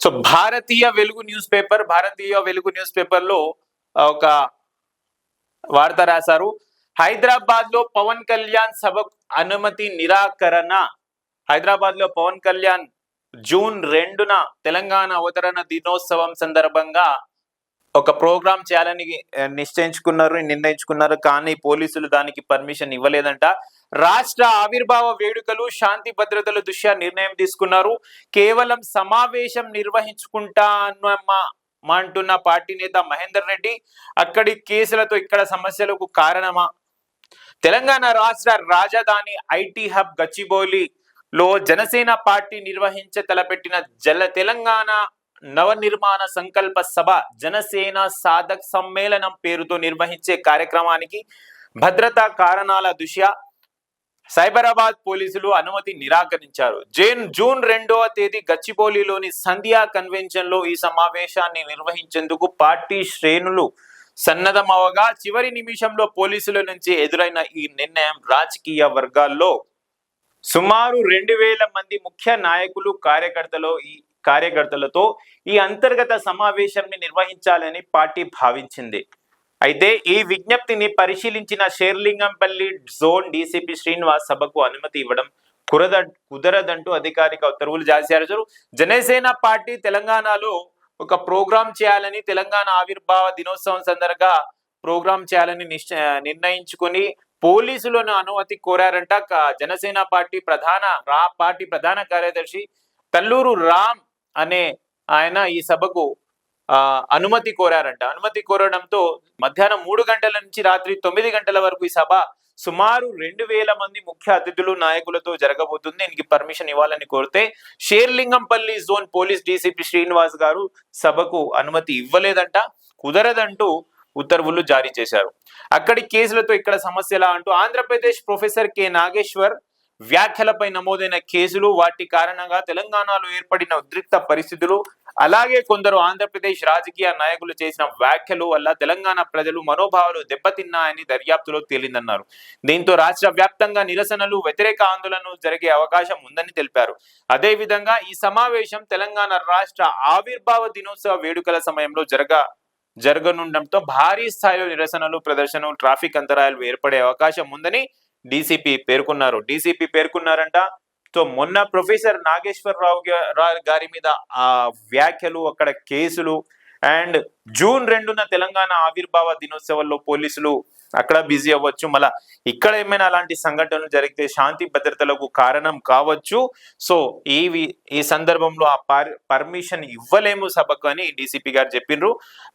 So భారతీయ వెలుగు news paper లో ఒక వార్త రాశారు. హైదరాబాద్ లో పవన్ కళ్యాణ్ సభకు అనుమతి నిరాకరణ. హైదరాబాద్ లో పవన్ కళ్యాణ్ జూన్ 2న తెలంగాణ అవతరణ దినోత్సవం సందర్భంగా ఒక ప్రోగ్రాం చేయాలని నిర్ణయించుకున్నారు. కానీ పోలీసులు దానికి పర్మిషన్ ఇవ్వలేదంట. రాష్ట్ర ఆవిర్భావ వేడుకలు శాంతి భద్రతల దృష్ట్యా నిర్ణయం తీసుకున్నారు. కేవలం సమావేశం నిర్వహించుకుంటా అంటున్న పార్టీ నేత మహేందర్ రెడ్డి, అక్కడి కేసులతో ఇక్కడ సమస్యలకు కారణమా? తెలంగాణ రాష్ట్ర రాజధాని ఐటీ హబ్ గచ్చిబౌలిలో జనసేన పార్టీ తలపెట్టిన తెలంగాణ నవనిర్మాణ సంకల్ప సభ జనసేన సాధక్ సమ్మేళనం పేరుతో నిర్వహించే కార్యక్రమానికి భద్రతా కారణాల దృష్ట్యా సైబరాబాద్ పోలీసులు అనుమతి నిరాకరించారు. జూన్ 2వ తేదీ గచ్చిబౌలిలోని సంధ్యా కన్వెన్షన్ లో ఈ సమావేశాన్ని నిర్వహించేందుకు పార్టీ శ్రేణులు సన్నద్ధమవగా చివరి నిమిషంలో పోలీసుల నుంచి ఎదురైన ఈ నిర్ణయం రాజకీయ వర్గాల్లో సుమారు 2000 మంది ముఖ్య నాయకులు కార్యకర్తలతో ఈ అంతర్గత సమావేశాన్ని నిర్వహించాలని పార్టీ భావించింది. అయితే ఈ విజ్ఞప్తిని పరిశీలించిన షేర్లింగంపల్లి జోన్ డీసీపీ శ్రీనివాస్ సభకు అనుమతి ఇవ్వడం కుదరదంటూ అధికారిక ఉత్తర్వులు జారీ చేశారు. జనసేన పార్టీ తెలంగాణలో ఒక ప్రోగ్రాం చేయాలని, తెలంగాణ ఆవిర్భావ దినోత్సవం సందర్భంగా ప్రోగ్రాం చేయాలని నిర్ణయించుకుని పోలీసులను అనుమతి కోరారంట. జనసేన పార్టీ ప్రధాన కార్యదర్శి తల్లూరు రామ్ అనే ఆయన ఈ సభకు అనుమతి కోరారంట. అనుమతి కోరడంతో మధ్యాహ్నం 3 గంటల నుంచి రాత్రి 9 గంటల వరకు ఈ సభ సుమారు 2000 మంది ముఖ్య అతిథులు నాయకులతో జరగబోతుంది. దీనికి పర్మిషన్ ఇవ్వాలని కోరితే Serilingampally zone police DCP Srinivas గారు సభకు అనుమతి ఇవ్వలేదంట, కుదరదంటూ ఉత్తర్వులు జారీ చేశారు. అక్కడి కేసులతో ఇక్కడ సమస్యలా అంటూ ఆంధ్రప్రదేశ్ ప్రొఫెసర్ కె నాగేశ్వర్ వ్యాఖ్యలపై నమోదైన కేసులు, వాటి కారణంగా తెలంగాణలో ఏర్పడిన ఉద్రిక్త పరిస్థితులు, అలాగే కొందరు ఆంధ్రప్రదేశ్ రాజకీయ నాయకులు చేసిన వ్యాఖ్యలు వల్ల తెలంగాణ ప్రజలు మనోభావాలు దెబ్బతిన్నాయని దర్యాప్తులో తేలిందన్నారు. దీంతో రాష్ట్ర వ్యాప్తంగా నిరసనలు, వ్యతిరేక ఆందోళనలు జరిగే అవకాశం ఉందని తెలిపారు. అదేవిధంగా ఈ సమావేశం తెలంగాణ రాష్ట్ర ఆవిర్భావ దినోత్సవ వేడుకల సమయంలో జరగనుండటంతో భారీ స్థాయిలో నిరసనలు, ప్రదర్శనలు, ట్రాఫిక్ అంతరాయాలు ఏర్పడే అవకాశం ఉందని డీసీపీ పేర్కొన్నారంట. సో మొన్న ప్రొఫెసర్ నాగేశ్వరరావు గారి మీద ఆ వ్యాఖ్యలు, అక్కడ కేసులు, అండ్ జూన్ 2న తెలంగాణ ఆవిర్భావ దినోత్సవంలో పోలీసులు అక్కడ బిజీ అవ్వచ్చు, మళ్ళా ఇక్కడ ఏమైనా అలాంటి సంఘటనలు జరిగితే శాంతి భద్రతలకు కారణం కావచ్చు. సో ఈ సందర్భంలో ఆ పర్మిషన్ ఇవ్వలేము సభకు అని డీసీపీ గారు చెప్పిండ్రు.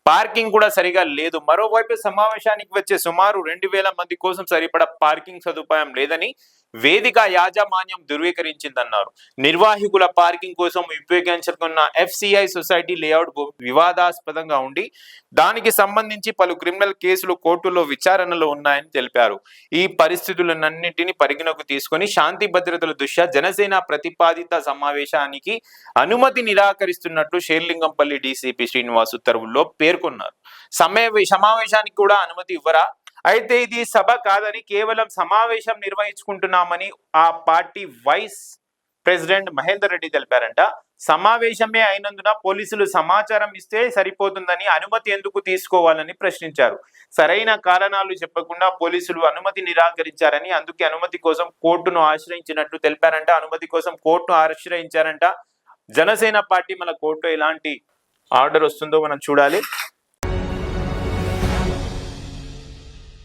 పార్కింగ్ కూడా సరిగా లేదు. మరోవైపు సమావేశానికి వచ్చే సుమారు 2000 మంది కోసం సరిపడా పార్కింగ్ సదుపాయం లేదని వేదిక యాజమాన్యం ధృవీకరించిందన్నారు. నిర్వాహకుల పార్కింగ్ కోసం ఉపయోగించుకున్న FCI సొసైటీ లేఅవుట్ వివాదాస్పదంగా ఉండి దానికి సంబంధించి పలు క్రిమినల్ కేసులు కోర్టులో విచారణలో ఉన్నాయని తెలిపారు. ఈ పరిస్థితులన్నింటినీ పరిగణకు తీసుకొని శాంతి భద్రతల దృష్ట్యా జనసేన ప్రతిపాదిత సమావేశానికి అనుమతి నిరాకరిస్తున్నట్లు షేర్లింగంపల్లి డీసీపీ శ్రీనివాస్ ఉత్తర్వుల్లో పేర్కొన్నారు. సమావేశానికి కూడా అనుమతి ఇవ్వరా? అయితే ఇది సభ కాదని, కేవలం సమావేశం నిర్వహించుకుంటున్నామని ఆ party vice president Mahender Reddy తెలిపారంట. సమావేశమే అయినందున పోలీసులు సమాచారం ఇస్తే సరిపోతుందని అనుమతి ఎందుకు తీసుకోవాలని ప్రశ్నించారు. సరైన కారణాలు చెప్పకుండా పోలీసులు అనుమతి నిరాకరించారని, అందుకే అనుమతి కోసం కోర్టును ఆశ్రయించినట్టు తెలిపారంట. అనుమతి కోసం కోర్టును ఆశ్రయించారంట. జనసేన పార్టీ మన కోర్టులో ఎలాంటి ఆర్డర్ వస్తుందో మనం చూడాలి.